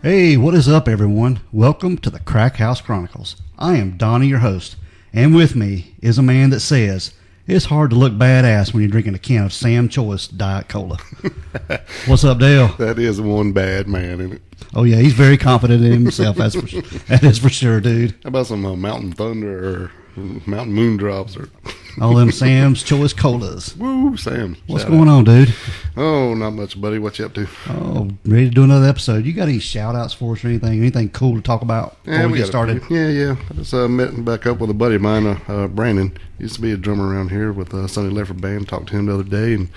Hey, what is up, everyone? Welcome to the Crack House Chronicles. I am Donnie, your host, and with me is a man that says it's hard to look badass when you're drinking a can of Sam Choice Diet Cola. What's up, Dale? That is one bad man, isn't it? Oh, yeah, he's very confident in himself. That is for sure, dude. How about some Mountain Thunder or Mountain Moon Drops? Or all them Sam's Choice Colas. Woo, Sam. What's going on, dude? Oh, not much, buddy. What you up to? Oh, ready to do another episode. You got any shout-outs for us or anything? Anything cool to talk about before we get started? Yeah. I just met back up with a buddy of mine, Brandon. Used to be a drummer around here with Sunday Lefford Band. Talked to him the other day, and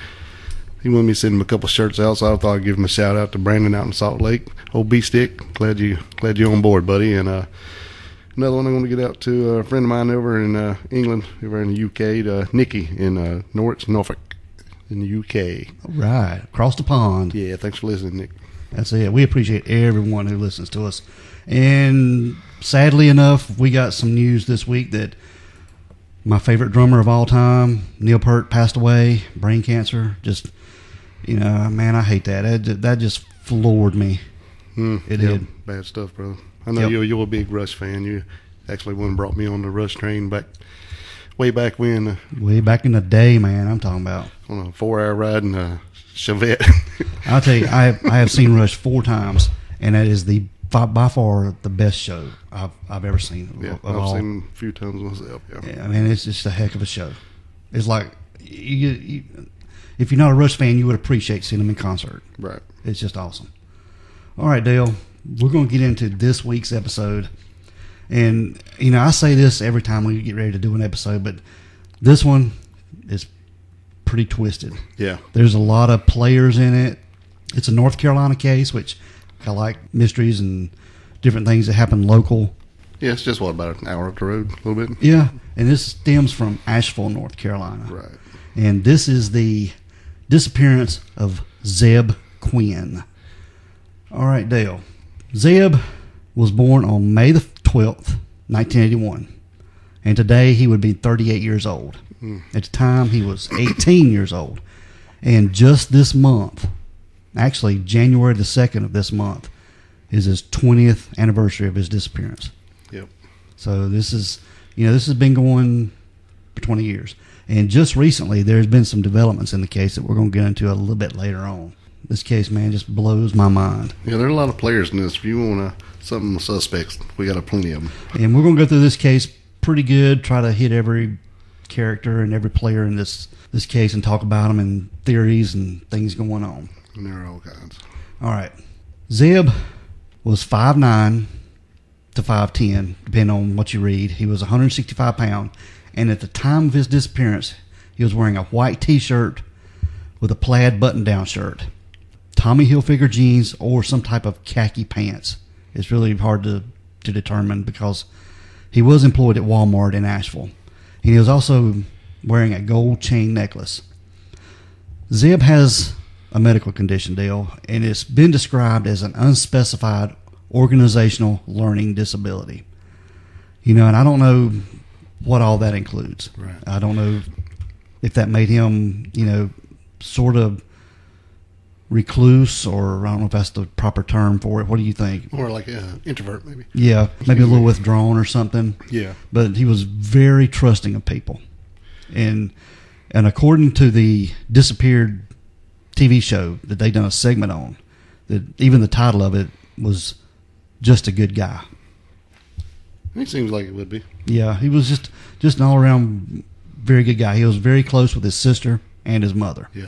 he wanted me to send him a couple shirts out, so I thought I'd give him a shout-out to Brandon out in Salt Lake. Old B-Stick, glad you're on board, buddy. And another one I want to get out to a friend of mine over in England, over in the UK, to Nikki in Norwich, Norfolk, in the UK. All right, across the pond. Yeah, thanks for listening, Nick. That's it. We appreciate everyone who listens to us. And sadly enough, we got some news this week that my favorite drummer of all time, Neil Peart, passed away, brain cancer. Just, man, I hate that. That just floored me. It did. Bad stuff, brother. I know you're a big Rush fan. You actually one brought me on the Rush train way back when. Way back in the day, man. I'm talking about on a 4-hour ride in a Chevette. I'll tell you, I have seen Rush 4 times, and that is by far the best show I've ever seen. Yeah, I've seen them a few times myself. Yeah, I mean, it's just a heck of a show. It's like if you're not a Rush fan, you would appreciate seeing them in concert. Right. It's just awesome. All right, Dale, we're going to get into this week's episode. And, I say this every time we get ready to do an episode, but this one is pretty twisted. Yeah. There's a lot of players in it. It's a North Carolina case, which I like mysteries and different things that happen local. Yeah, it's just, about an hour up the road, a little bit? Yeah, and this stems from Asheville, North Carolina. Right. And this is the disappearance of Zebb Quinn. All right, Dale. Zebb was born on May the 12th, 1981. And today he would be 38 years old. At the time, he was 18 years old. And just this month, actually January the 2nd of this month, is his 20th anniversary of his disappearance. Yep. So this has been going for 20 years. And just recently, there's been some developments in the case that we're going to get into a little bit later on. This case, man, just blows my mind. Yeah, there are a lot of players in this. If you want some suspects, we got plenty of them. And we're going to go through this case pretty good, try to hit every character and every player in this case and talk about them and theories and things going on. And there are all kinds. All right. Zebb was 5'9" to 5'10", depending on what you read. He was 165 pounds. And at the time of his disappearance, he was wearing a white T-shirt with a plaid button-down shirt, Tommy Hilfiger jeans, or some type of khaki pants. It's really hard to determine because he was employed at Walmart in Asheville. And he was also wearing a gold chain necklace. Zebb has a medical condition, Dale, and it's been described as an unspecified organizational learning disability. And I don't know what all that includes. Right. I don't know if that made him, sort of recluse, or I don't know if that's the proper term for it. What do you think? Or like an introvert, maybe. Yeah, maybe a little withdrawn or something. Yeah. But he was very trusting of people. And according to the Disappeared TV show that they done a segment on, that even the title of it was Just a Good Guy. He seems like it would be. Yeah, he was just an all-around very good guy. He was very close with his sister and his mother. Yeah.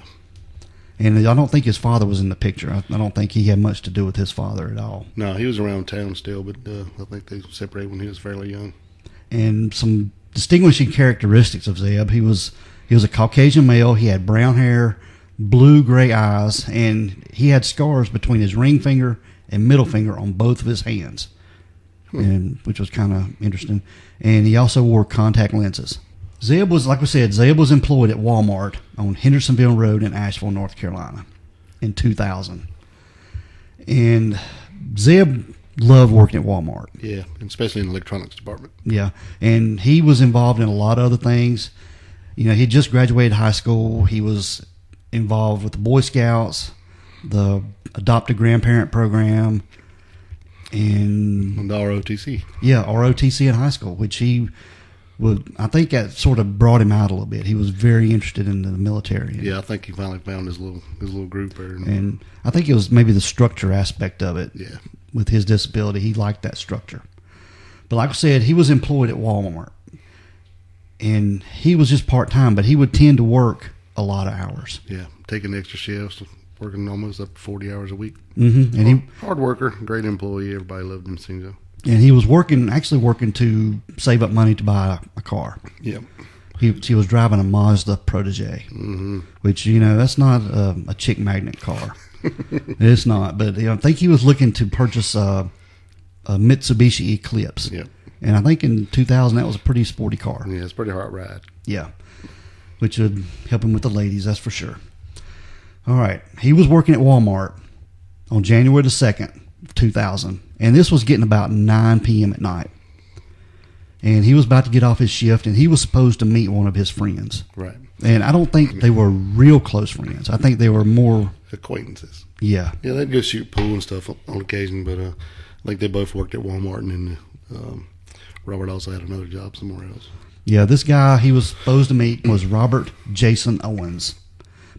And I don't think his father was in the picture. I don't think he had much to do with his father at all. No, he was around town still, but I think they separated when he was fairly young. And some distinguishing characteristics of Zebb: he was a Caucasian male. He had brown hair, blue-gray eyes, and he had scars between his ring finger and middle finger on both of his hands, which was kind of interesting. And he also wore contact lenses. Zebb was, like we said, employed at Walmart on Hendersonville Road in Asheville, North Carolina in 2000. And Zebb loved working at Walmart. Yeah, especially in the electronics department. Yeah, and he was involved in a lot of other things. He just graduated high school. He was involved with the Boy Scouts, the Adopt a Grandparent program, And the ROTC. Yeah, ROTC in high school, which he would, I think that sort of brought him out a little bit. He was very interested in the military. Yeah, I think he finally found his little group there. And I think it was maybe the structure aspect of it. Yeah. With his disability, he liked that structure. But like I said, he was employed at Walmart. And he was just part-time, but he would tend to work a lot of hours. Yeah, taking extra shifts, working almost up to 40 hours a week. Mm-hmm. And hard worker, great employee. Everybody loved him, seems so. And he was actually working to save up money to buy a car. Yeah. He was driving a Mazda Protege, which, that's not a chick magnet car. It's not. But I think he was looking to purchase a Mitsubishi Eclipse. Yeah. And I think in 2000, that was a pretty sporty car. Yeah, it's a pretty hard ride. Yeah. Which would help him with the ladies, that's for sure. All right. He was working at Walmart on January the 2nd, 2000. And this was getting about 9 p.m. at night. And he was about to get off his shift, and he was supposed to meet one of his friends. Right. And I don't think they were real close friends. I think they were more acquaintances. Yeah. Yeah, they'd go shoot pool and stuff on occasion, but I think they both worked at Walmart, and then Robert also had another job somewhere else. Yeah, this guy he was supposed to meet was Robert Jason Owens.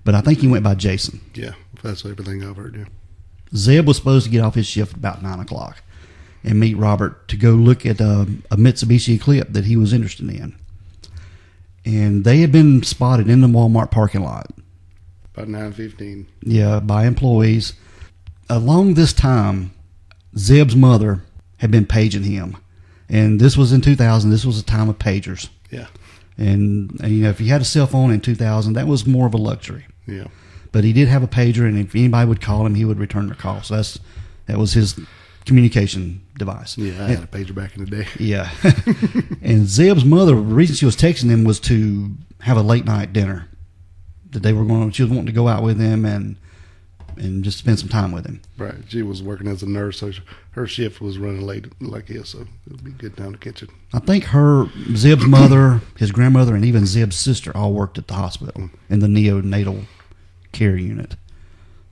But I think he went by Jason. Yeah, that's everything I've heard, yeah. Zebb was supposed to get off his shift about 9 o'clock and meet Robert to go look at a Mitsubishi Eclipse that he was interested in. And they had been spotted in the Walmart parking lot. About 9:15. Yeah, by employees. Along this time, Zebb's mother had been paging him. And this was in 2000. This was a time of pagers. Yeah. And if you had a cell phone in 2000, that was more of a luxury. Yeah. But he did have a pager, and if anybody would call him, he would return their call. So that was his communication device. Yeah, I had a pager back in the day. Yeah. And Zebb's mother, the reason she was texting him was to have a late night dinner. That she was wanting to go out with him and just spend some time with him. Right. She was working as a nurse, so her shift was running late like his, so it would be a good time to catch it. I think Zebb's mother, his grandmother, and even Zebb's sister all worked at the hospital in the neonatal care unit.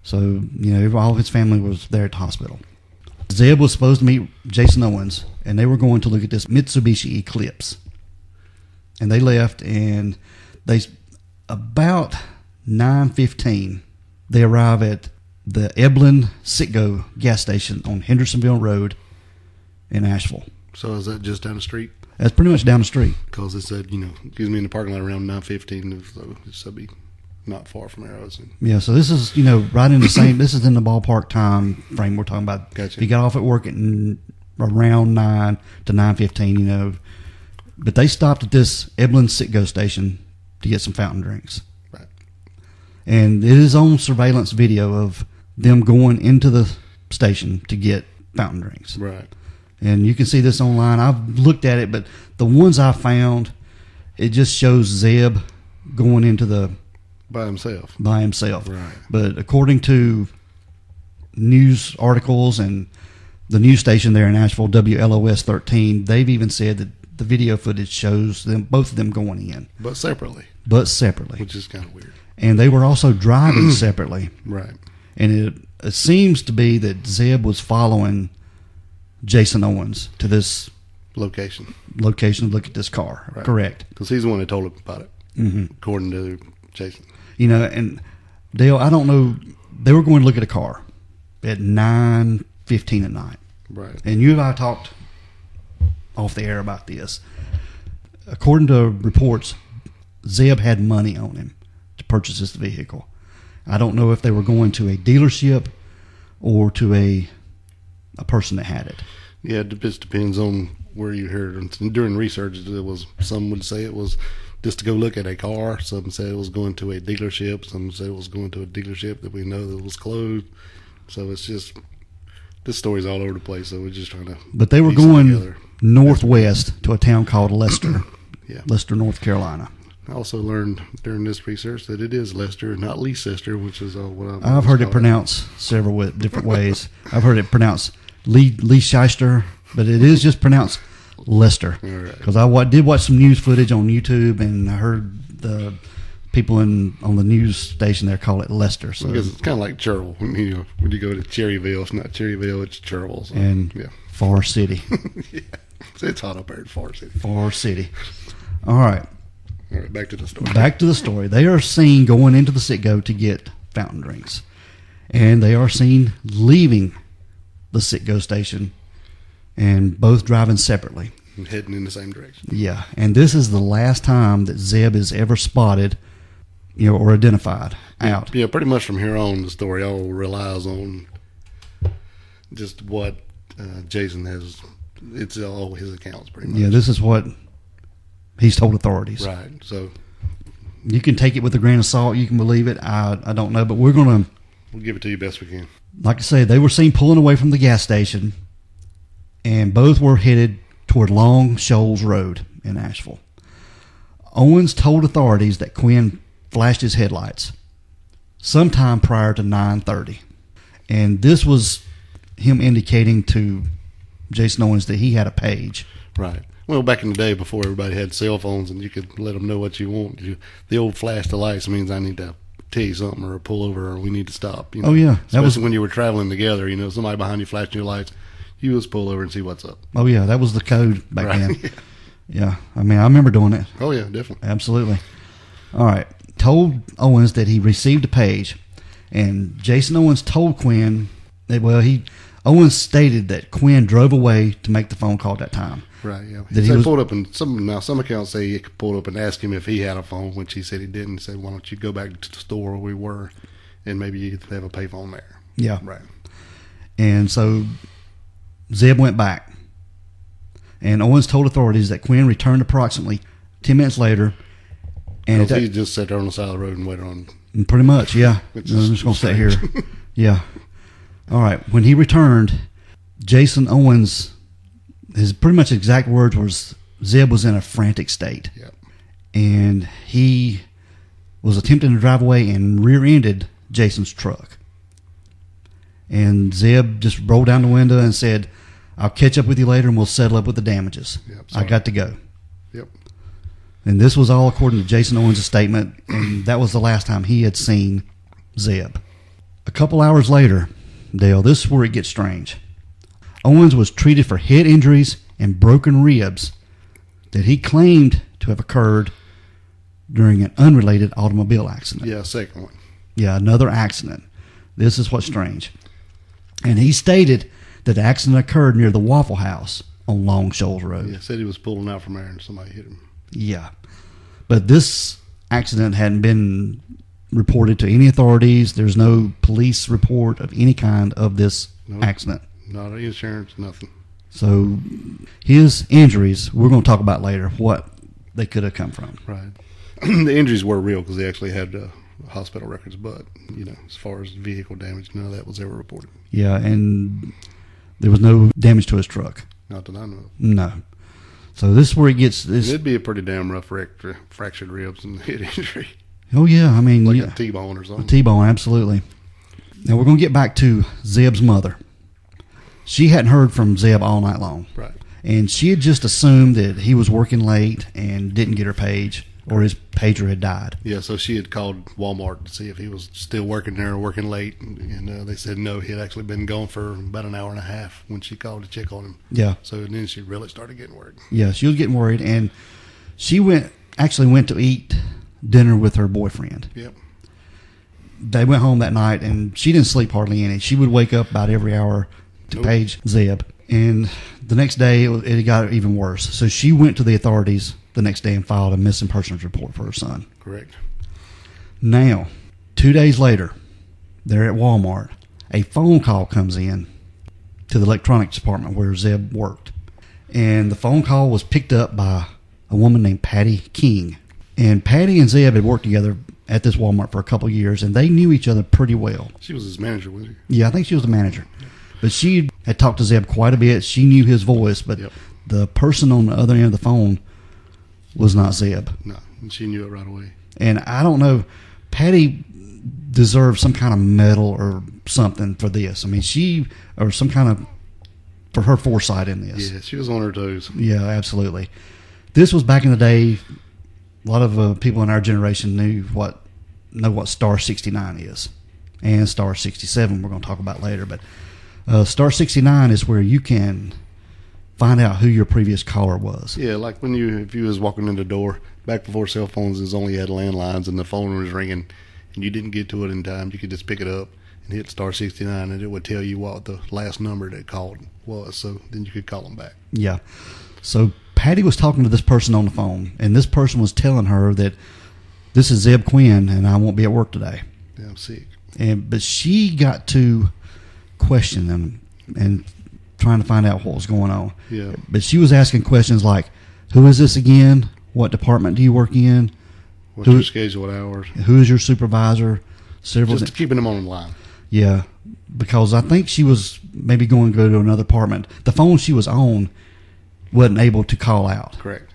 So, all of his family was there at the hospital. Zebb was supposed to meet Jason Owens, and they were going to look at this Mitsubishi Eclipse. And they left, and about 9:15, they arrive at the Eblin Citgo gas station on Hendersonville Road in Asheville. So is that just down the street? That's pretty much down the street. Because it said, excuse me, in the parking lot around 9:15, so it should be not far from there. Yeah, so this is, right in the same, this is in the ballpark time frame we're talking about. Gotcha. He got off at work at around 9 to 9:15, But they stopped at this Eblin Citgo station to get some fountain drinks. Right. And it is on surveillance video of them going into the station to get fountain drinks. Right. And you can see this online. I've looked at it, but the ones I found, it just shows Zebb going into by himself. Right. But according to news articles and the news station there in Asheville, WLOS 13, they've even said that the video footage shows both of them going in. But separately. Which is kind of weird. And they were also driving separately. Right. And it seems to be that Zebb was following Jason Owens to this location to look at this car. Right. Correct. Because he's the one that told him about it, according to Jason. And Dale, I don't know, they were going to look at a car at 9:15 at night. Right. And you and I talked off the air about this. According to reports, Zebb had money on him to purchase this vehicle. I don't know if they were going to a dealership or to a person that had it. Yeah, it just depends on where you heard it. During research, some would say it was just to go look at a car. Some said it was going to a dealership. Some said it was going to a dealership that we know that was closed. So it's just, this story's all over the place. So we're just trying to. But they were going northwest to a town called Lester. Yeah. Lester, North Carolina. I also learned during this research that it is Lester, not Leicester, which is what I've heard it pronounced several different ways. I've heard it pronounced Leicester, but it is just pronounced Lester. Because I did watch some news footage on YouTube, and I heard the people on the news station there call it Lester. So because it's kind of like Cherville. When you go to Cherryville, it's not Cherryville, it's Cherville. So, and yeah. Far City. Yeah. It's hot up there in Far City. Far City. All right. All right, back to the story. Back to the story. They are seen going into the Citgo to get fountain drinks. And they are seen leaving the Citgo station and both driving separately. And heading in the same direction. Yeah. And this is the last time that Zebb is ever spotted, or identified out. Yeah, pretty much from here on, the story all relies on just what Jason has. It's all his accounts, pretty much. Yeah, this is what he's told authorities. Right. So you can take it with a grain of salt. You can believe it. I don't know, but we'll give it to you best we can. Like I say, they were seen pulling away from the gas station, and both were headed toward Long Shoals Road in Asheville. Owens told authorities that Quinn flashed his headlights sometime prior to 9:30, and this was him indicating to Jason Owens that he had a page. Right. Well, back in the day, before everybody had cell phones and you could let them know what you want, the old flash the lights means I need to tell you something or pull over or we need to stop. Oh, yeah. That was when you were traveling together, somebody behind you flashing your lights, you just pull over and see what's up. Oh, yeah. That was the code back right. then. Yeah. I mean, I remember doing it. Oh, yeah, definitely. Absolutely. All right. Told Owens that he received a page, and Jason Owens told Quinn that, Owens stated that Quinn drove away to make the phone call at that time. Right, yeah. That he pulled up, and some accounts say he pulled up and asked him if he had a phone, which he said he didn't. He said, "Why don't you go back to the store where we were, and maybe you could have a payphone there." Yeah, right. And so Zebb went back, and Owens told authorities that Quinn returned approximately 10 minutes later, and he just sat there on the side of the road and waited on. Pretty much, yeah. I'm just going to sit here. Yeah. All right. When he returned, Jason Owens, his pretty much exact words was, Zebb was in a frantic state. Yep. And he was attempting to drive away and rear-ended Jason's truck. And Zebb just rolled down the window and said, "I'll catch up with you later and we'll settle up with the damages. Yep, I got to go." Yep. And this was all according to Jason Owens' statement, and that was the last time he had seen Zebb. A couple hours later, Dale, this is where it gets strange. Owens was treated for head injuries and broken ribs that he claimed to have occurred during an unrelated automobile accident. Yeah, second one. Yeah, another accident. This is what's strange. And he stated that the accident occurred near the Waffle House on Long Shoals Road. Yeah, said he was pulling out from there and somebody hit him. Yeah. But this accident hadn't been reported to any authorities. There's no police report of any kind of this accident. Not insurance, nothing. So his injuries, we're going to talk about later what they could have come from. Right. The injuries were real because they actually had hospital records, but, as far as vehicle damage, none of that was ever reported. Yeah, and there was no damage to his truck. Not that I know of. No. So this is where it gets... It'd be a pretty damn rough fractured ribs and head injury. Oh, yeah. I mean... Like a T-bone or something. A T-bone, absolutely. Now, we're going to get back to Zebb's mother. She hadn't heard from Zebb all night long. Right. And she had just assumed that he was working late and didn't get her page, or his pager had died. Yeah, so she had called Walmart to see if he was still working there or working late, and they said no, he had actually been gone for about an hour and a half when she called to check on him. Yeah. So then she really started getting worried. Yeah, she was getting worried, and she went to eat dinner with her boyfriend. Yep. They went home that night, and she didn't sleep hardly any. She would wake up about every hour to page Zebb. And the next day, it got even worse. So she went to the authorities the next day and filed a missing persons report for her son. Correct. Now, 2 days later, they're at Walmart. A phone call comes in to the electronics department where Zebb worked. And the phone call was picked up by a woman named Patty King. And Patty and Zebb had worked together at this Walmart for a couple of years, and they knew each other pretty well. She was his manager, wasn't she? Yeah, I think she was the manager. But she had talked to Zebb quite a bit. She knew his voice, but the person on the other end of the phone was not Zebb. No, and she knew it right away. And I don't know, Patty deserves some kind of medal or something for this. I mean, or some kind of, for her foresight in this. Yeah, she was on her toes. Yeah, absolutely. This was back in the day A lot of people in our generation know what Star 69 is, and Star 67 we're going to talk about later. But Star 69 is where you can find out who your previous caller was. Yeah, like if you was walking in the door back before cell phones, is only had landlines and the phone was ringing, and you didn't get to it in time. You could just pick it up and hit Star 69, and it would tell you what the last number that called was. So then you could call them back. Yeah. So Patty was talking to this person on the phone, and this person was telling her that this is Zebb Quinn, and I won't be at work today. Yeah, I'm sick. But she got to question them and trying to find out what was going on. Yeah. But she was asking questions like, who is this again? What department do you work in? What's your schedule, what hours? Who is your supervisor? Just keeping them on the line. Yeah, because I think she was maybe going to go to another department. The phone she was on wasn't able to call out. Correct.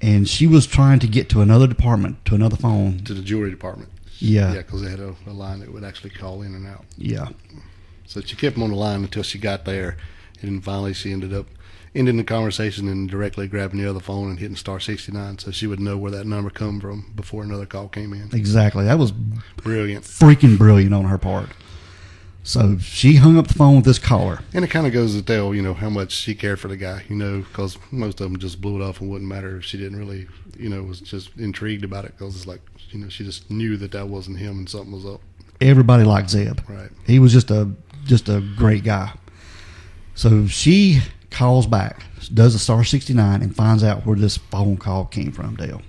And she was trying to get to another department, to another phone. To the jewelry department. Yeah. Yeah, because they had a line that would actually call in and out. Yeah. So she kept them on the line until she got there, and then finally she ended up ending the conversation and directly grabbing the other phone and hitting Star 69 so she would know where that number come from before another call came in. Exactly. That was brilliant. Freaking brilliant on her part. So she hung up the phone with this caller. And it kind of goes to tell, how much she cared for the guy, because most of them just blew it off and wouldn't matter if she didn't really, was just intrigued about it because it's like, she just knew that wasn't him and something was up. Everybody liked Zebb. Right. He was just a great guy. So she calls back, does a Star 69, and finds out where this phone call came from, Dale.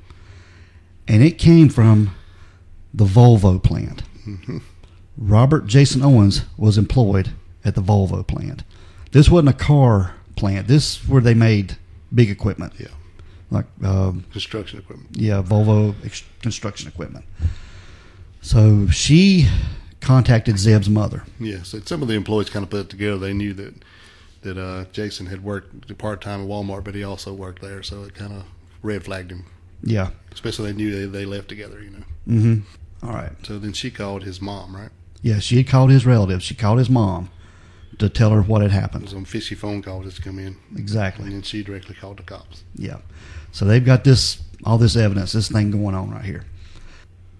And it came from the Volvo plant. Mm-hmm. Robert Jason Owens was employed at the Volvo plant. This wasn't a car plant. This is where they made big equipment. Yeah. Like construction equipment. Yeah, Volvo construction equipment. So she contacted Zebb's mother. Yeah, so some of the employees kind of put it together. They knew that Jason had worked part-time at Walmart, but he also worked there, so it kind of red flagged him. Yeah. Especially they knew they left together, Mm-hmm. All right. So then she called his mom, right? Yeah, she had called his relatives. She called his mom to tell her what had happened. It was on fishy phone calls just come in. Exactly. And then she directly called the cops. Yeah. So they've got all this evidence, this thing going on right here.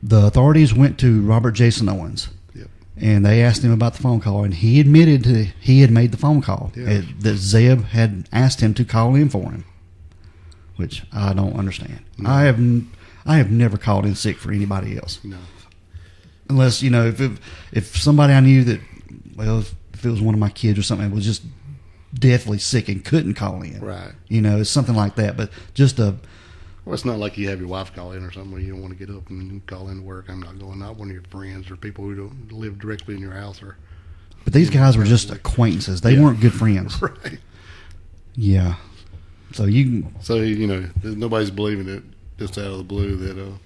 The authorities went to Robert Jason Owens. Yep. And they asked him about the phone call, and he admitted he had made the phone call. Yeah. That Zebb had asked him to call in for him, which I don't understand. No. I have never called in sick for anybody else. No. Unless, if somebody I knew that, if it was one of my kids or something that was just deathly sick and couldn't call in. Right. It's something like that. But just well, it's not like you have your wife call in or something where you don't want to get up and call in to work. I'm not going. Not one of your friends or people who don't live directly in your house. But these guys were just acquaintances. They weren't good friends. Right. Yeah. So nobody's believing it just out of the blue that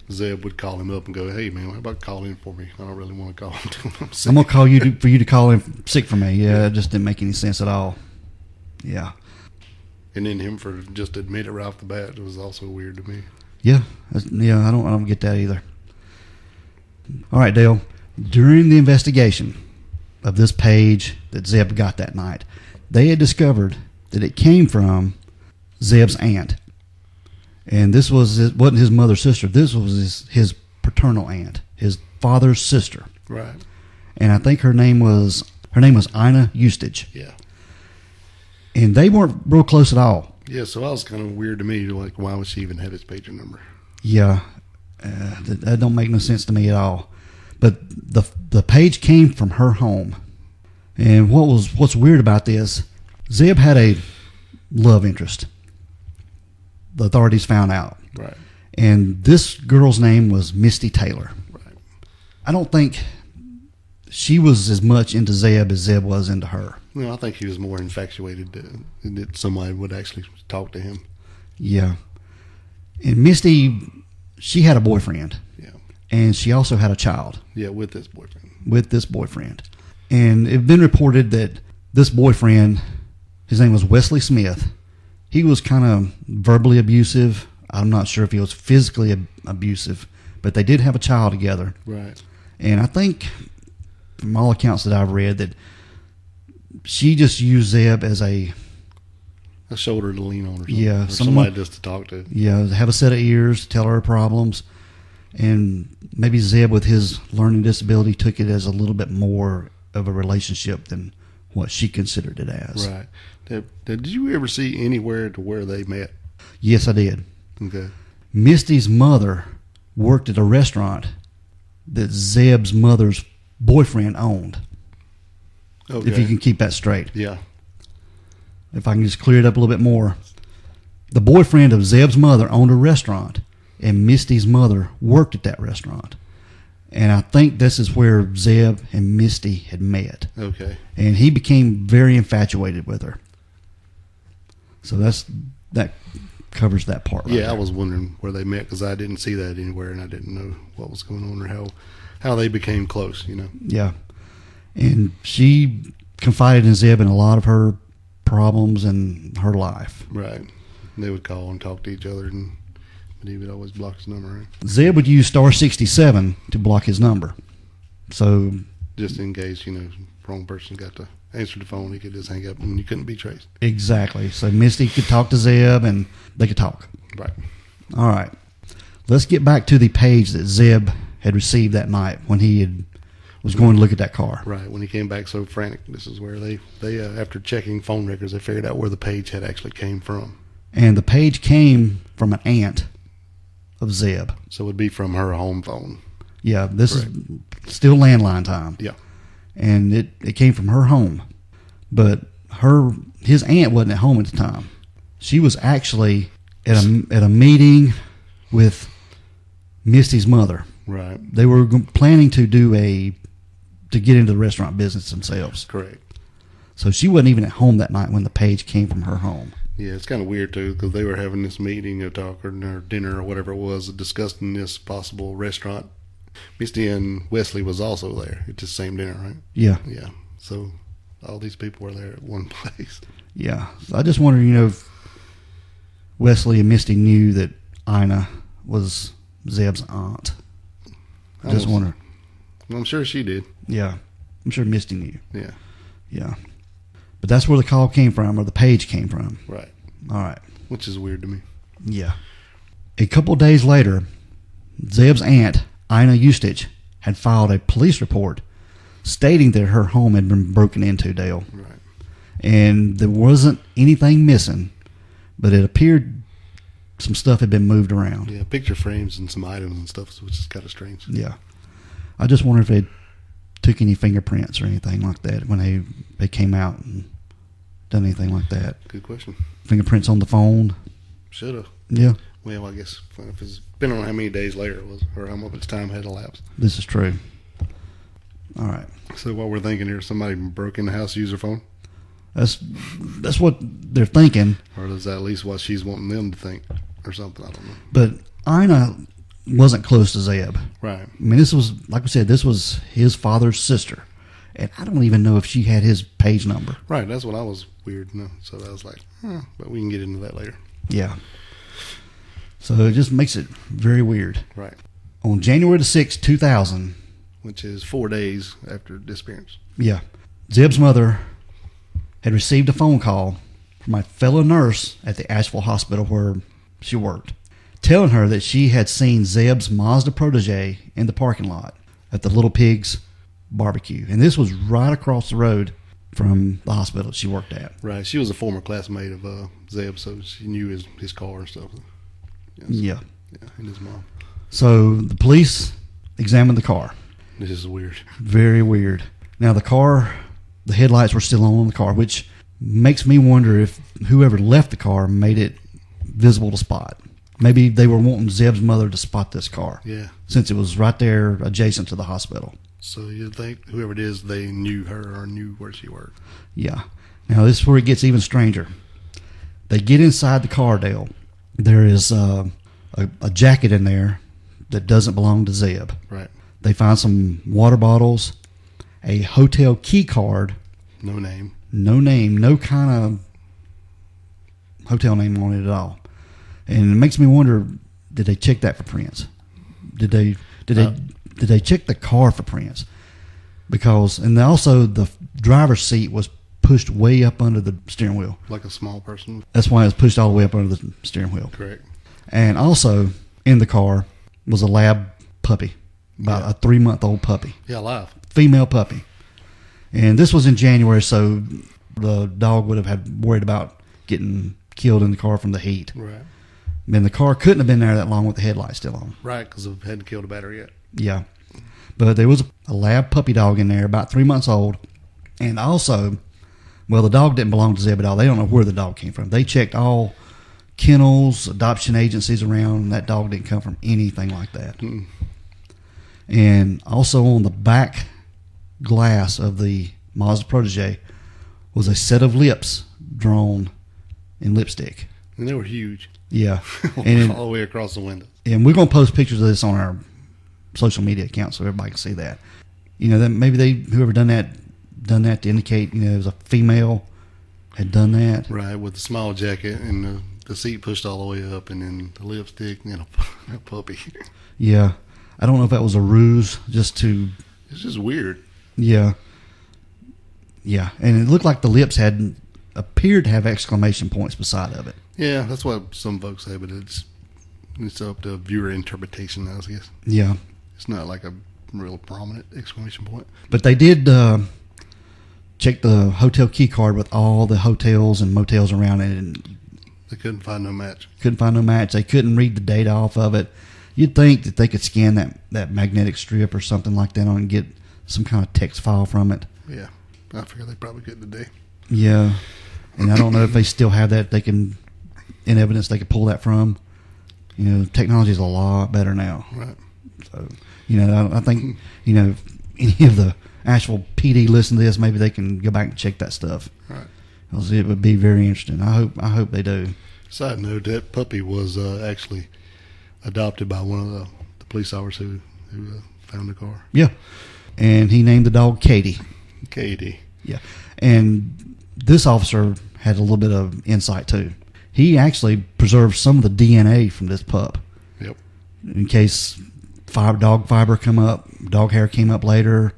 Zebb would call him up and go, "Hey man, how about calling in for me? I don't really want to call him. I'm gonna call you for you to call in sick for me." Yeah, it just didn't make any sense at all. Yeah. And then him for just admit it right off the bat was also weird to me. Yeah, I don't get that either. All right, Dale. During the investigation of this page that Zebb got that night, they had discovered that it came from Zebb's aunt. And this wasn't his mother's sister. This was his paternal aunt, his father's sister. Right. And I think her name was Ina Eustage. Yeah. And they weren't real close at all. Yeah, so that was kind of weird to me. Like, why would she even have his pager number? Yeah, that don't make no sense to me at all. But the page came from her home. And what's weird about this, Zebb had a love interest. The authorities found out. Right. And this girl's name was Misty Taylor. Right. I don't think she was as much into Zebb as Zebb was into her. No, I think he was more infatuated that somebody would actually talk to him. Yeah. And Misty, she had a boyfriend. Yeah. And she also had a child. Yeah, with this boyfriend. And it had been reported that this boyfriend, his name was Wesley Smith, he was kind of verbally abusive. I'm not sure if he was physically abusive, but they did have a child together. Right. And I think, from all accounts that I've read, that she just used Zebb as A shoulder to lean on or something. Yeah, or somebody just to talk to. Yeah, have a set of ears to tell her problems. And maybe Zebb, with his learning disability, took it as a little bit more of a relationship than what she considered it as. Right. Did you ever see anywhere to where they met? Yes, I did. Okay. Misty's mother worked at a restaurant that Zebb's mother's boyfriend owned. Okay. If you can keep that straight. Yeah. If I can just clear it up a little bit more. The boyfriend of Zebb's mother owned a restaurant, and Misty's mother worked at that restaurant. And I think this is where Zebb and Misty had met. Okay. And he became very infatuated with her. So that covers that part right Yeah, there. I was wondering where they met because I didn't see that anywhere, and I didn't know what was going on or how they became close, you know. Yeah. And she confided in Zebb in a lot of her problems in her life. Right. They would call and talk to each other, but he would always block his number, right? Zebb would use star 67 to block his number. So, just in case, wrong person got to answer the phone, he could just hang up and you couldn't be traced. exactly. So Misty could talk to Zebb and they could talk. Right. All right. Let's get back to the page that Zebb had received that night when he was going to look at that car. Right. When he came back so frantic, this is where they after checking phone records, they figured out where the page had actually came from. And the page came from an aunt of Zebb. So it would be from her home phone. Yeah, this Correct. is still landline time. Yeah. And it came from her home. But his aunt wasn't at home at the time. She was actually at a meeting with Misty's mother. Right. They were planning to get into the restaurant business themselves. Correct. So she wasn't even at home that night when the page came from her home. Yeah, it's kind of weird, too, because they were having this meeting or talk or dinner or whatever it was discussing this possible restaurant. Misty and Wesley was also there at the same dinner, right? Yeah. Yeah. So all these people were there at one place. Yeah. So I just wonder, if Wesley and Misty knew that Ina was Zebb's aunt. I just wonder. I'm sure she did. Yeah. I'm sure Misty knew. Yeah. Yeah. But that's where the call came from, or the page came from. Right. All right. Which is weird to me. Yeah. A couple of days later, Zebb's aunt, Ina Eustich, had filed a police report stating that her home had been broken into, Dale. Right. And there wasn't anything missing, but it appeared some stuff had been moved around. Yeah, picture frames and some items and stuff, which is kind of strange. Yeah. I just wonder if they took any fingerprints or anything like that when they came out and done anything like that. Good question. Fingerprints on the phone. Should have. Yeah. Well, I guess if it's depending on how many days later it was or how much time had elapsed. This is true. All right. So what we're thinking here, somebody broke in the house to use her phone? That's what they're thinking. Or is that at least what she's wanting them to think or something? I don't know. But Ina wasn't close to Zebb. Right. I mean, this was, like we said, this was his father's sister. And I don't even know if she had his page number. Right. That's what I was weird. No. So I was like, but we can get into that later. Yeah. So it just makes it very weird. Right. On January the 6th, 2000. Which is 4 days after disappearance. Yeah. Zebb's mother had received a phone call from a fellow nurse at the Asheville hospital where she worked, telling her that she had seen Zebb's Mazda protege in the parking lot at the Little Pigs barbecue. And this was right across the road from the hospital she worked at. Right. She was a former classmate of Zebb, so she knew his car and stuff. Yes. Yeah. Yeah, and his mom. So the police examined the car. This is weird. Very weird. Now the headlights were still on the car, which makes me wonder if whoever left the car made it visible to spot. Maybe they were wanting Zebb's mother to spot this car. Yeah. Since it was right there adjacent to the hospital. So you think whoever it is, they knew her or knew where she worked. Yeah. Now this is where it gets even stranger. They get inside the car, Dale. There is a jacket in there that doesn't belong to Zebb. Right. They find some water bottles, a hotel key card. No name. No name, no kind of hotel name on it at all. And it makes me wonder, did they check that for prints? Did they check the car for prints? Because, and also the driver's seat was pushed way up under the steering wheel. Like a small person. That's why it was pushed all the way up under the steering wheel. Correct. And also in the car was a lab puppy, about a 3-month-old puppy. Yeah, live. Female puppy. And this was in January, so the dog would have had worried about getting killed in the car from the heat. Right. And the car couldn't have been there that long with the headlights still on. Right, because it hadn't killed a battery yet. Yeah. But there was a lab puppy dog in there, about 3 months old. And also, well, the dog didn't belong to Zebb at all. They don't know where the dog came from. They checked all kennels, adoption agencies around, and that dog didn't come from anything like that. Mm. And also on the back glass of the Mazda Protege was a set of lips drawn in lipstick. And they were huge. Yeah. And all the way across the window. And we're going to post pictures of this on our social media account so everybody can see that. You know, that maybe whoever done that to indicate, you know, it was a female had done that. Right, with the small jacket and the seat pushed all the way up, and then the lipstick and a puppy. Yeah. I don't know if that was a ruse just to... It's just weird. Yeah. Yeah. And it looked like the lips appeared to have exclamation points beside of it. Yeah, that's what some folks say, but it's up to viewer interpretation, I guess. Yeah. It's not like a real prominent exclamation point. But they did check the hotel key card with all the hotels and motels around it, and they couldn't find no match. They couldn't read the data off of it. You'd think that they could scan that magnetic strip or something like that on and get some kind of text file from it. Yeah. I figure they probably could today. Yeah. And I don't know if they still have that. They can, in evidence, they could pull that from. You know, technology is a lot better now. Right. So, you know, I think, you know, if any of the Asheville PD listen to this, maybe they can go back and check that stuff. Right. Because it would be very interesting. I hope they do. Side note, that puppy was actually adopted by one of the police officers who found the car. Yeah. And he named the dog Katie. Katie. Yeah. And this officer had a little bit of insight too. He actually preserved some of the DNA from this pup. Yep. In case dog fiber dog hair came up later,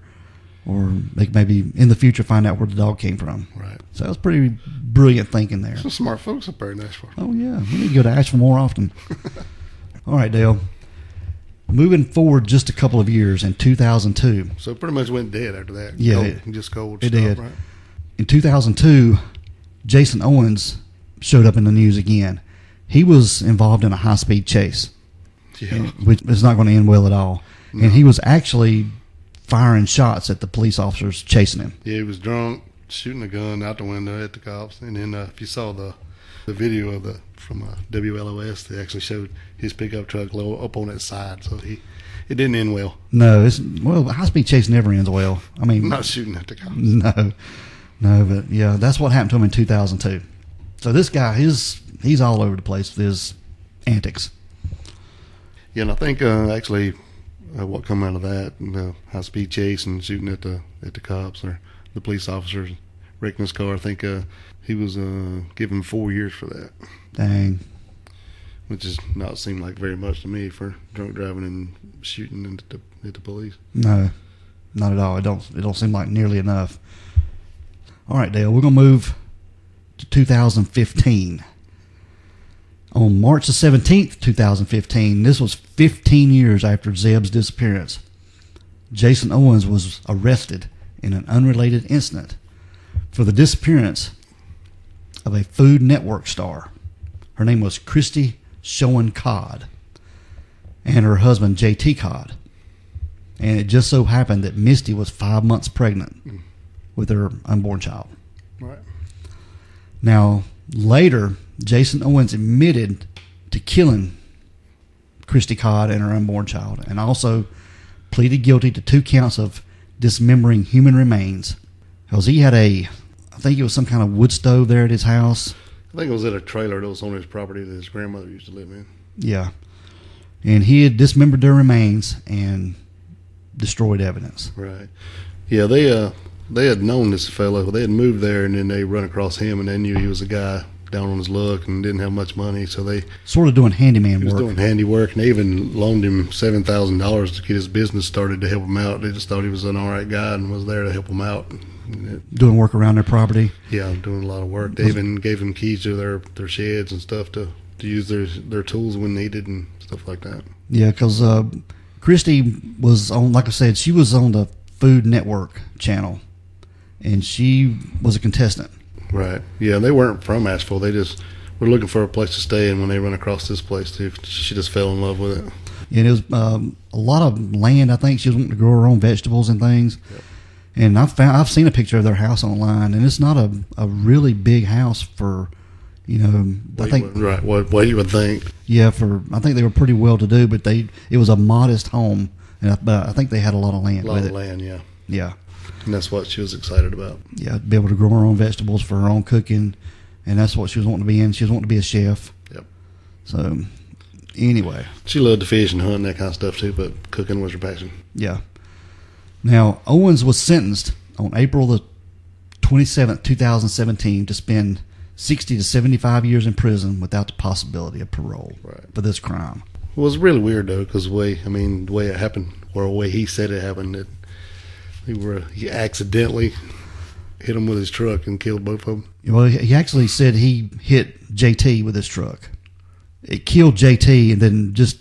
or they could maybe in the future find out where the dog came from. Right. So that was pretty brilliant thinking there. Some smart folks up there in Asheville. Oh yeah, we need to go to Asheville more often. All right, Dale. Moving forward just a couple of years, in 2002. So it pretty much went dead after that. Yeah. Just cold It stuff, did. Right? In 2002, Jason Owens showed up in the news again. He was involved in a high-speed chase, Yeah. which is not going to end well at all. No. And he was actually firing shots at the police officers chasing him. Yeah, he was drunk, shooting a gun out the window at the cops. And then if you saw the video from WLOS, they actually showed his pickup truck low up on its side. So it didn't end well. No, high-speed chase never ends well. I mean, Not shooting at the cops. No, but yeah, that's what happened to him in 2002. So this guy, he's all over the place with his antics. Yeah, and I think actually what come out of that, the high-speed chase and shooting at the cops or the police officers wrecking his car, I think he was given 4 years for that. Dang. Which does not seem like very much to me for drunk driving and shooting at the police. No, not at all. It don't seem like nearly enough. All right, Dale, we're going to move to 2015. On March the 17th, 2015, this was 15 years after Zebb's disappearance, Jason Owens was arrested in an unrelated incident for the disappearance of a Food Network star. Her name was Christy Showen Codd and her husband, J.T. Codd. And it just so happened that Misty was 5 months pregnant with her unborn child. Right. Now, later, Jason Owens admitted to killing Christy Codd and her unborn child, and also pleaded guilty to 2 counts of dismembering human remains. Because he had I think it was some kind of wood stove there at his house. I think it was at a trailer that was on his property that his grandmother used to live in. Yeah. And he had dismembered their remains and destroyed evidence. Right. Yeah, they had known this fellow. They had moved there, and then they run across him, and they knew he was a guy down on his luck and didn't have much money, so they sort of doing handyman he was work. doing handiwork, and they even loaned him $7,000 to get his business started to help him out. They just thought he was an all right guy and was there to help him out. doing work around their property. Yeah, doing a lot of work. They even gave them keys to their sheds and stuff to use their tools when needed and stuff like that. Yeah, because Christy was on, like I said, she was on the Food Network channel, and she was a contestant. Right. Yeah, they weren't from Asheville. They just were looking for a place to stay, and when they run across this place, she just fell in love with it. And it was a lot of land. I think she was wanting to grow her own vegetables and things. Yep. And I've seen a picture of their house online, and it's not a really big house for, I think right what you would think. Yeah, I think they were pretty well to do, but it was a modest home, and I think they had a lot of land. Yeah. Yeah. And that's what she was excited about. Yeah, be able to grow her own vegetables for her own cooking, and that's what she was wanting to be in. She was wanting to be a chef. Yep. So, anyway. She loved to fish and hunt and that kind of stuff too, but cooking was her passion. Yeah. Now, Owens was sentenced on April the 27th, 2017 to spend 60 to 75 years in prison without the possibility of parole for this crime. It was really weird, though, because the way it happened, or the way he said it happened, he accidentally hit him with his truck and killed both of them. Well, he actually said he hit JT with his truck. It killed JT, and then just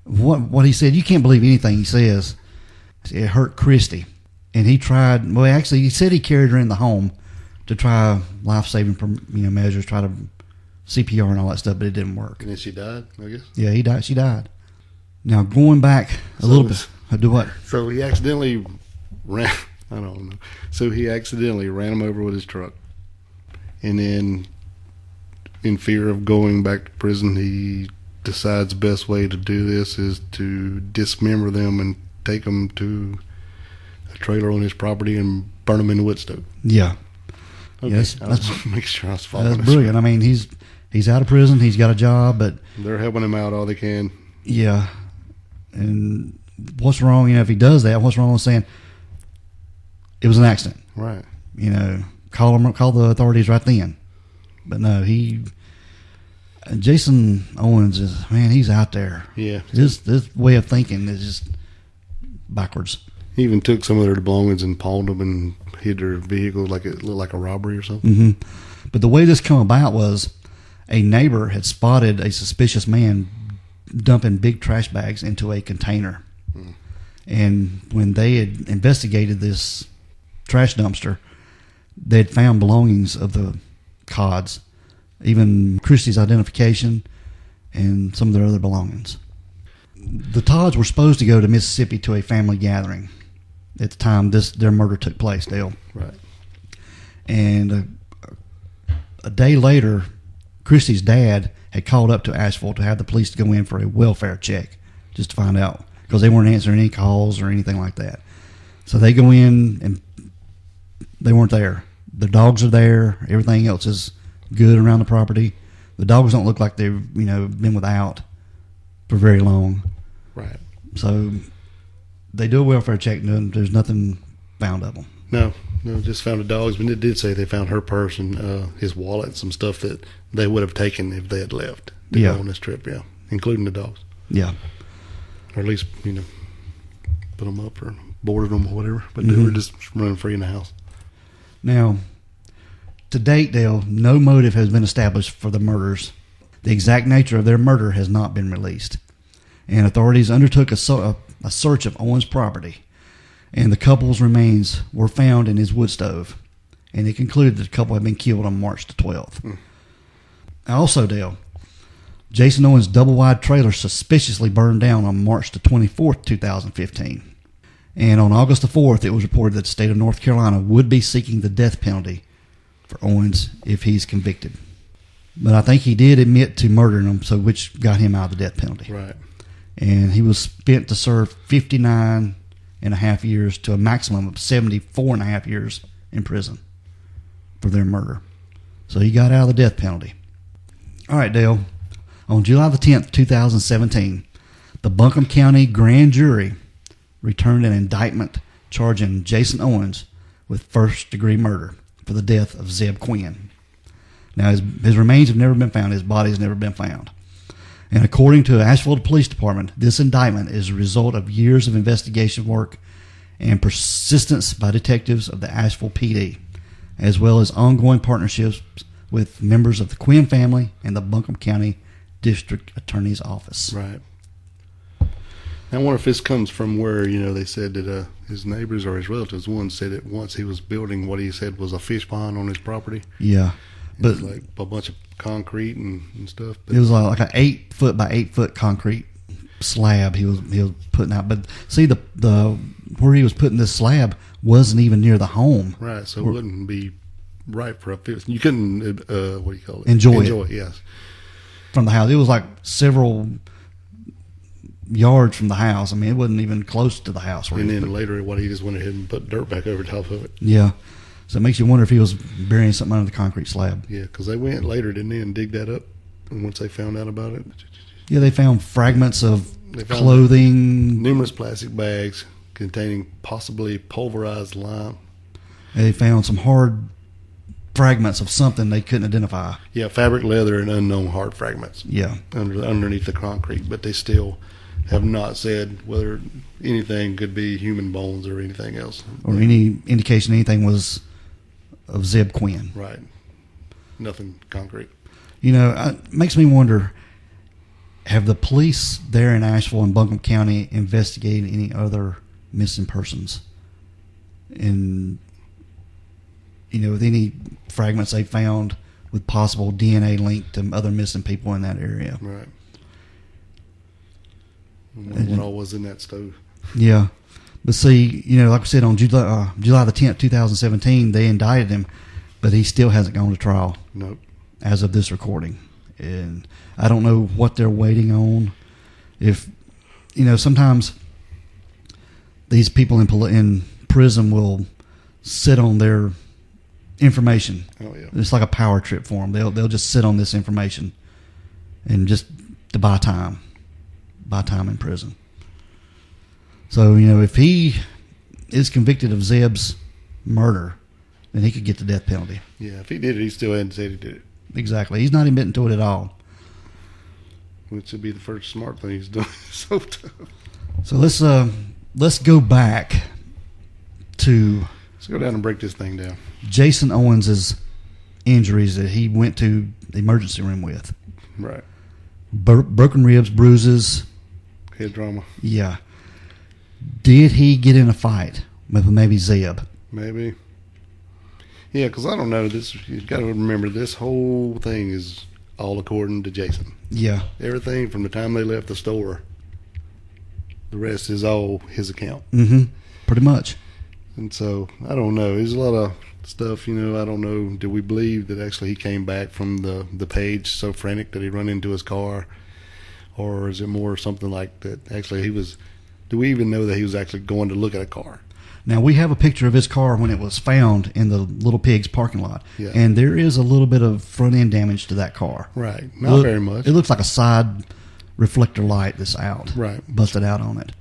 what he said, you can't believe anything he says. It hurt Christy, and he said he carried her in the home to try life-saving measures, try to CPR and all that stuff, but it didn't work. And then she died, I guess? Yeah, she died. Now, going back a little bit, do what? So he accidentally ran, I don't know. So he accidentally ran him over with his truck. And then, in fear of going back to prison, he decides the best way to do this is to dismember them and take them to a trailer on his property and burn them in the wood stove. Yeah. Okay. Yes, I was making sure I was following. That's brilliant. I mean, he's out of prison. He's got a job, but they're helping him out all they can. Yeah. And what's wrong? If he does that, what's wrong with saying it was an accident? Right. Call the authorities right then. But no, Jason Owens he's out there. Yeah. This way of thinking is just backwards. He even took some of their belongings and pawned them and hid their vehicle like it looked like a robbery or something. Mm-hmm. But the way this came about was a neighbor had spotted a suspicious man dumping big trash bags into a container. Mm. And when they had investigated this trash dumpster, they had found belongings of the Codds, even Christy's identification and some of their other belongings. The Todds were supposed to go to Mississippi to a family gathering at the time their murder took place, Dale. Right. And a day later, Christy's dad had called up to Asheville to have the police to go in for a welfare check just to find out, because they weren't answering any calls or anything like that. So they go in and they weren't there. The dogs are there. Everything else is good around the property. The dogs don't look like they've been without for very long. Right. So they do a welfare check and there's nothing found of them. No, just found the dogs. But it did say they found her purse and his wallet, some stuff that they would have taken if they had left to go on this trip, including the dogs. Yeah. Or at least, put them up or boarded them or whatever. But they were just running free in the house. Now, to date, Dale, no motive has been established for the murders. The exact nature of their murder has not been released. And authorities undertook a search of Owens' property, and the couple's remains were found in his wood stove, and it concluded that the couple had been killed on March the 12th. Also, Dale, Jason Owens' double-wide trailer suspiciously burned down on March the 24th, 2015. And on August the 4th, it was reported that the state of North Carolina would be seeking the death penalty for Owens if he's convicted. But I think he did admit to murdering them, which got him out of the death penalty. Right. And he was spent to serve 59 and a half years to a maximum of 74 and a half years in prison for their murder. So he got out of the death penalty. All right, Dale. On July the 10th, 2017, the Buncombe County Grand Jury returned an indictment charging Jason Owens with first-degree murder for the death of Zebb Quinn. Now, his remains have never been found. His body has never been found. And according to Asheville Police Department, this indictment is a result of years of investigation work and persistence by detectives of the Asheville PD, as well as ongoing partnerships with members of the Quinn family and the Buncombe County District Attorney's Office. Right. I wonder if this comes from where, they said that his neighbors or his relatives, one said that once he was building what he said was a fish pond on his property. Yeah. But it was like a bunch of concrete and stuff. But it was like an 8 foot by 8 foot concrete slab he was putting out. But see, the where he was putting this slab wasn't even near the home. Right, so it wouldn't be right for a fish. You couldn't, what do you call it? Enjoy it, yes. From the house. It was like several yards from the house. I mean, it wasn't even close to the house. And then later, he just went ahead and put dirt back over top of it. Yeah. So it makes you wonder if he was burying something under the concrete slab. Yeah, because they went later, didn't they, and dig that up? And once they found out about it. Yeah, they found fragments of clothing. Numerous plastic bags containing possibly pulverized lime. And they found some hard fragments of something they couldn't identify. Yeah, fabric, leather, and unknown hard fragments. Yeah. Underneath the concrete, but they still have not said whether anything could be human bones or anything else. Or any indication anything was of Zebb Quinn. Right. Nothing concrete. It makes me wonder, have the police there in Asheville and Buncombe County investigated any other missing persons? And, with any fragments they found with possible DNA link to other missing people in that area. Right. What all was in that stove? Yeah. But see, like we said, on July the 10th, 2017, they indicted him, but he still hasn't gone to trial. Nope. As of this recording. And I don't know what they're waiting on. If, sometimes these people in prison will sit on their information. Oh, yeah. It's like a power trip for them. They'll just sit on this information and just to buy time in prison. So, if he is convicted of Zebb's murder, then he could get the death penalty. Yeah, if he did it, he still hadn't said he did it. Exactly. He's not admitting to it at all. Which would be the first smart thing he's done. So tough. So let's go back to... Let's go down and break this thing down. Jason Owens' injuries that he went to the emergency room with. Right. Broken ribs, bruises. Head trauma. Yeah. Did he get in a fight with maybe Zebb? Maybe. Yeah, because I don't know. You've got to remember, this whole thing is all according to Jason. Yeah. Everything from the time they left the store, the rest is all his account. Mm-hmm. Pretty much. And so, I don't know. There's a lot of stuff, I don't know. Do we believe that actually he came back from the page so frantic that he run into his car? Or is it more something like that actually do we even know that he was actually going to look at a car? Now, we have a picture of his car when it was found in the Little Pigs parking lot. Yeah. And there is a little bit of front-end damage to that car. Right. Not very much. It looks like a side reflector light that's out. Right. Busted out on it.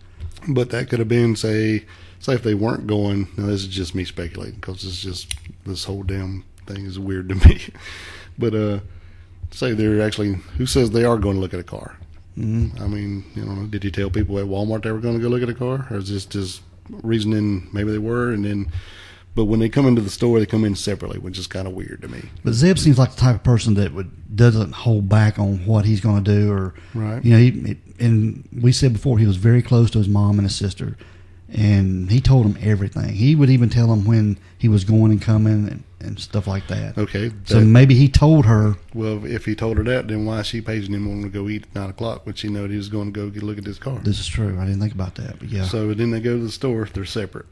But that could have been, say if they weren't going, now this is just me speculating because this whole damn thing is weird to me. But say they're actually, who says they are going to look at a car? Mm-hmm. I mean, did you tell people at Walmart they were going to go look at a car? Or is this just reasoning maybe they were, but when they come into the store, they come in separately, which is kind of weird to me. But Zebb seems like the type of person that doesn't hold back on what he's going to do, or right. And we said before he was very close to his mom and his sister, and he told them everything. He would even tell them when he was going and coming and stuff like that. Okay. So maybe he told her. Well, if he told her that, then why is she paging him on to go eat at 9 o'clock when she knew he was going to go look at his car? This is true. I didn't think about that, but yeah. So then they go to the store. They're separate.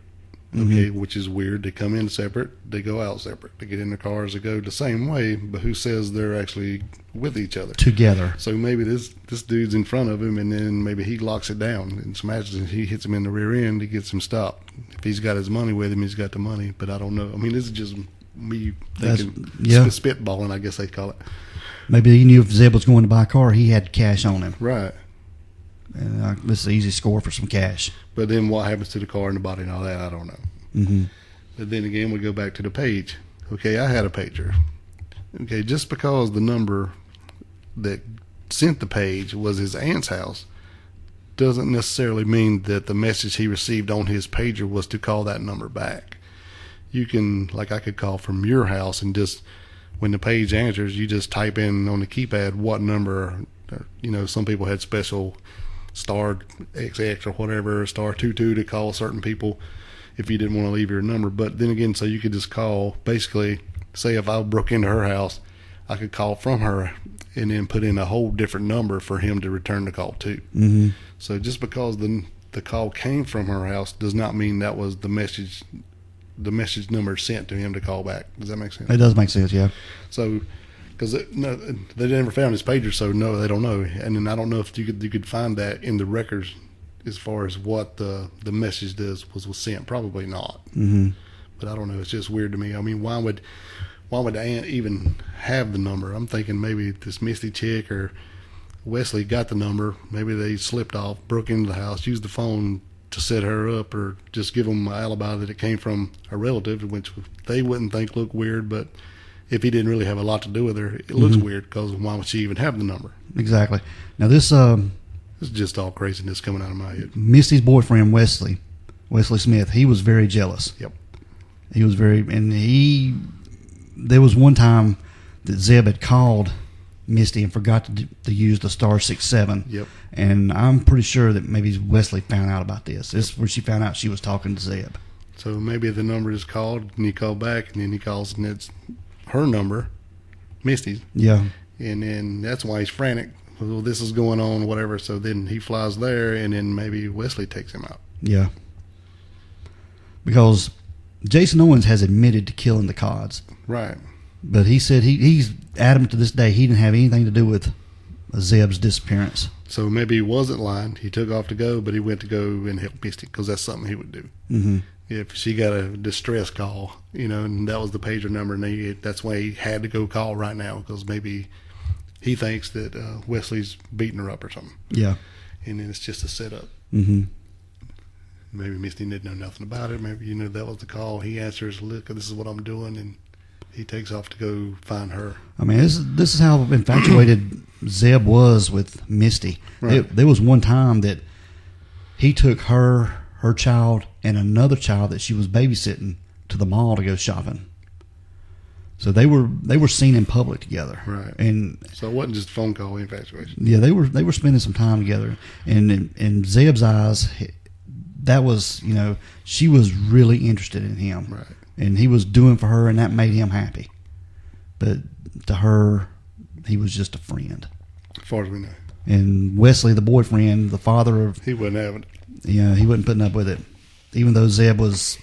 Okay, mm-hmm. Which is weird. They come in separate. They go out separate. They get in their cars. They go the same way, but who says they're actually with each other? Together. So maybe this dude's in front of him, and then maybe he locks it down. And imagine he hits him in the rear end, he gets him stopped. If he's got his money with him, he's got the money. But I don't know. I mean, this is just me thinking, spitballing, I guess they call it. Maybe he knew if Zebb was going to buy a car, he had cash on him. Right. And this is an easy score for some cash. But then what happens to the car and the body and all that, I don't know. Mm-hmm. But then again, we go back to the page. Okay, I had a pager. Okay, just because the number that sent the page was his aunt's house doesn't necessarily mean that the message he received on his pager was to call that number back. You can, like I could call from your house and just, when the page answers, you just type in on the keypad what number, some people had special star XX or whatever, star 22 to call certain people if you didn't want to leave your number. But then again, so you could just call, basically, say if I broke into her house, I could call from her and then put in a whole different number for him to return the call to. Mm-hmm. So just because the call came from her house does not mean that was the message number sent to him to call back. Does that make sense? It does make sense, yeah. So, because they never found his pager, so no, they don't know. And then I don't know if you could find that in the records as far as what the message was sent. Probably not. Mm-hmm. But I don't know. It's just weird to me. I mean, why would the aunt even have the number? I'm thinking maybe this Misty chick or Wesley got the number. Maybe they slipped off, broke into the house, used the phone to set her up, or just give them an alibi that it came from a relative, which they wouldn't think looked weird, but if he didn't really have a lot to do with her, it looks weird, because why would she even have the number? Exactly. Now this is just all craziness coming out of my head. Misty's boyfriend, Wesley Smith, he was very jealous. Yep. He was there was one time that Zebb had called Misty and forgot to use the star 67. Yep. And I'm pretty sure that maybe Wesley found out about this. This is where she found out she was talking to Zebb. So maybe the number is called, and he called back, and then he calls, and it's her number, Misty's. Yeah. And then that's why he's frantic. Well, this is going on, whatever. So then he flies there, and then maybe Wesley takes him out. Yeah. Because Jason Owens has admitted to killing the Codds. Right. But he said he's adamant to this day he didn't have anything to do with Zebb's disappearance. So maybe he wasn't lying. He took off to go, but he went to go and help Misty, because that's something he would do. Mm-hmm. If she got a distress call, and that was the pager number, and that's why he had to go call right now, because maybe he thinks that Wesley's beating her up or something. Yeah. And then it's just a setup. Mm-hmm. Maybe Misty didn't know nothing about it. Maybe, that was the call. He answers, look, this is what I'm doing, and he takes off to go find her. I mean, this is how infatuated Zebb was with Misty. Right. There was one time that he took her child, and another child that she was babysitting to the mall to go shopping. So they were seen in public together. Right. And so it wasn't just phone call infatuation. Yeah, they were spending some time together. And in Zebb's eyes, that was, she was really interested in him. Right. And he was doing for her, and that made him happy. But to her, he was just a friend. As far as we know. And Wesley, the boyfriend, the father of... He wasn't having it. Yeah, he wasn't putting up with it. Even though Zebb was,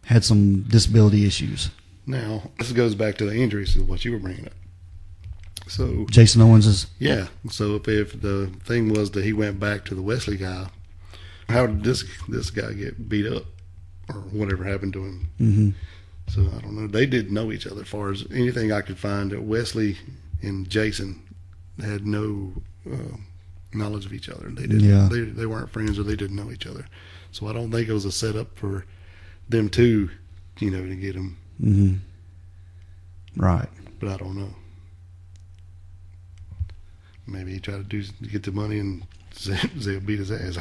had some disability issues. Now, this goes back to the injuries, is what you were bringing up. So Jason Owens is... Yeah. So if the thing was that he went back to the Wesley guy, how did this guy get beat up? Or whatever happened to him. Mm-hmm. So I don't know. They didn't know each other. As far as anything I could find, that Wesley and Jason had no knowledge of each other. They didn't. Yeah. They weren't friends, or they didn't know each other. So I don't think it was a setup for them two, to get him. Mm-hmm. Right. But I don't know. Maybe he tried to get the money and Zebb beat his ass.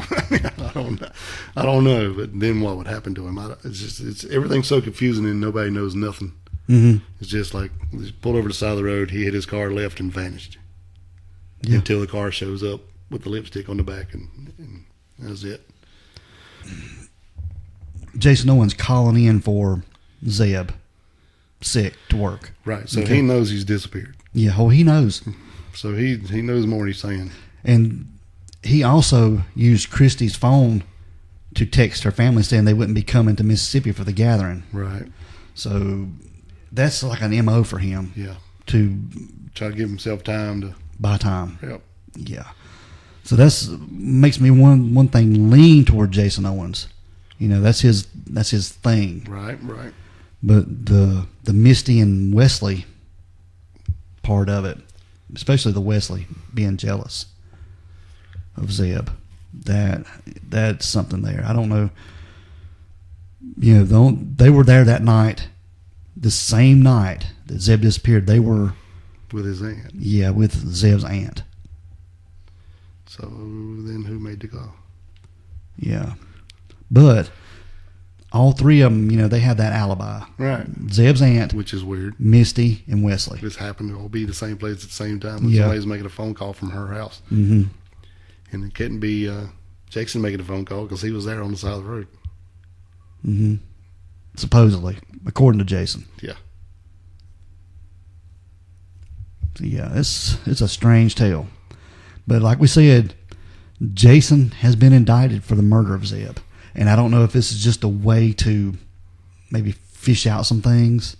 I don't know. But then what would happen to him? It's everything's so confusing, and nobody knows nothing. Mm-hmm. It's just like he pulled over the side of the road. He hit his car, left, and vanished until the car shows up with the lipstick on the back, and that's it. Jason Owens calling in for Zebb, sick, to work. Right. So he knows he's disappeared. Yeah. Oh, he knows. So he knows more than he's saying. And he also used Christy's phone to text her family saying they wouldn't be coming to Mississippi for the gathering. Right. So that's like an MO for him. Yeah. To try to give himself time to buy time. Yep. Yeah. So that's makes me one thing lean toward Jason Owens. That's his thing. Right. Right. But the Misty and Wesley part of it, especially the Wesley being jealous of Zebb, that's something there. I don't know. They were there that night, the same night that Zebb disappeared. They were with his aunt. Yeah, with Zebb's aunt. So then who made the call? Yeah. But all three of them, they have that alibi. Right. Zebb's aunt, Which is weird. Misty, and Wesley. This happened to all be the same place at the same time when Yeah. somebody's making a phone call from her house. Mm-hmm. And it couldn't be Jason making a phone call because he was there on the side of the road. Mm-hmm. Supposedly, according to Jason. Yeah. So yeah, it's a strange tale. But like we said, Jason has been indicted for the murder of Zebb. And I don't know if this is just a way to maybe fish out some things,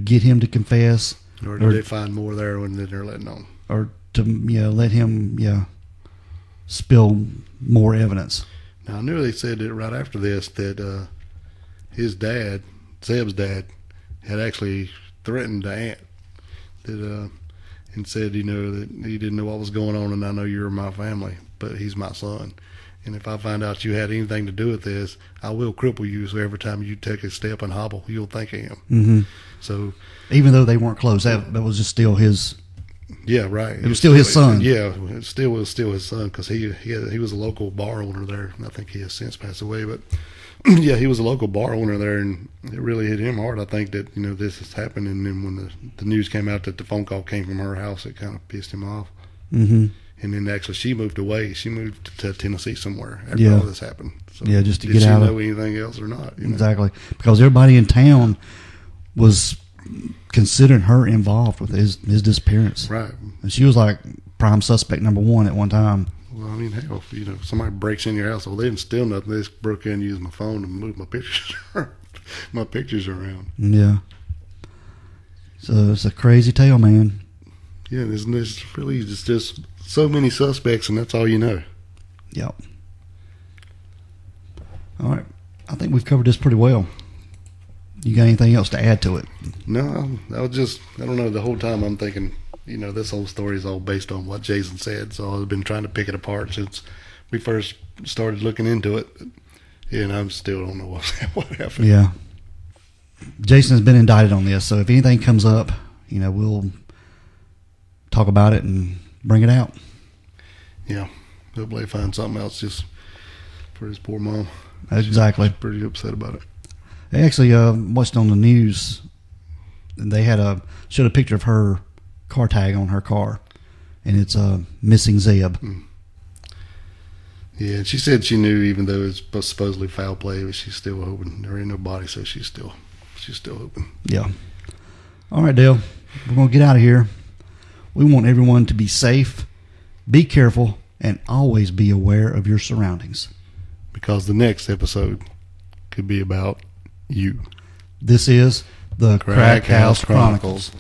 get him to confess. Or did they find more there than they're letting on? Or to let him spill more evidence. Now, I knew they said that right after this that his dad, Zebb's dad, had actually threatened the aunt and said, that he didn't know what was going on, and I know you're my family, but he's my son. And if I find out you had anything to do with this, I will cripple you. So every time you take a step and hobble, you'll think of him. Mm-hmm. So even though they weren't close, that was just still his. Yeah, right. It was still his son. Yeah, it was still his son because he was a local bar owner there. And I think he has since passed away, but yeah, he was a local bar owner there, and it really hit him hard. I think that this has happened, and then when the news came out that the phone call came from her house, it kind of pissed him off. Mm-hmm. And then actually she moved away. She moved to Tennessee somewhere after all this happened. So yeah, just to did get she out. Know anything else or not? Exactly, because everybody in town was considering her involved with his disappearance. Right. And she was like prime suspect number one at one time. Well, I mean, hell, if somebody breaks in your house, well, they didn't steal nothing. They just broke in and used my phone and moved my pictures around. Yeah. So it's a crazy tale, man. Yeah, there's really just so many suspects, and that's all you know. Yep. All right. I think we've covered this pretty well. You got anything else to add to it? No, I don't know, the whole time I'm thinking, this whole story is all based on what Jason said, so I've been trying to pick it apart since we first started looking into it, and I still don't know what happened. Yeah. Jason has been indicted on this, so if anything comes up, we'll talk about it and bring it out. Yeah. Hopefully find something else just for his poor mom. Exactly. She's pretty upset about it. I actually watched on the news, and they showed a picture of her car tag on her car, and it's missing Zebb. Mm. Yeah, and she said she knew, even though it's supposedly foul play, but she's still hoping. There ain't no body, so she's still hoping. Yeah. All right, Dale, we're gonna get out of here. We want everyone to be safe, be careful, and always be aware of your surroundings. Because the next episode could be about you. This is the Crack House Chronicles.